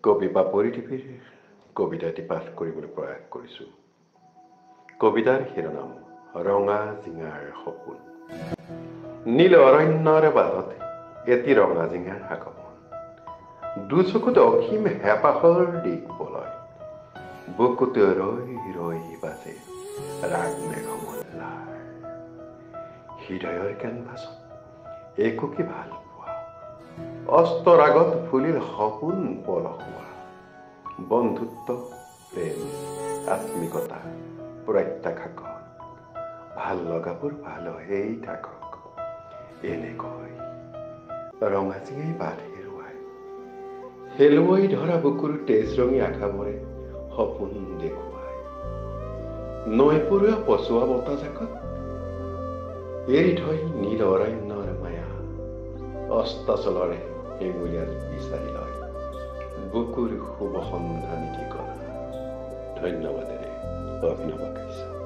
কবি বাপৰি টিভিৰ কবিতাটি পাঠ কৰিবলৈ প্ৰয়াস কৰিছোঁ। কবিতাৰ শিৰোনাম ৰঙা জিঙাৰ সপোন। নীল অৰণ্যৰ বাটত এটি ৰঙা জিঙাৰ আগমন, দুচকুত অসীম হেঁপাহৰ দিশ বলয়, বুকুত ৰৈ ৰৈ বাজে ৰাগ মেঘমল্লাৰ। হৃদয়ৰ কেনভাছত একোকে ভাল পোৱা, অস্তৰ আগত ফুলিল সপোন পলসুৱা। বন্ধুত্ব, প্ৰেম, আত্মিকতা, প্ৰত্যাখ্যান, ভাল লগাবোৰ ভাল হৈয়েই থাকক। এনেকৈ ৰঙা জিঙাই বাট হেৰুৱাই, হেলুৱৈ ধৰা বুকুৰ তেজৰঙী আশাবোৰে সপোন দেখুৱাই। নৈ পৰুৱা পচোৱা বতাহজাকত এৰি থৈ নীল অৰণ্যৰ মায়া, অস্তাচলৰ হেঙুলীয়াত বিচাৰি লয় বুকুৰ শুভ সন্ধানী ঠিকনা। ধন্যবাদেৰে অভিনৱ কাশ্যপ।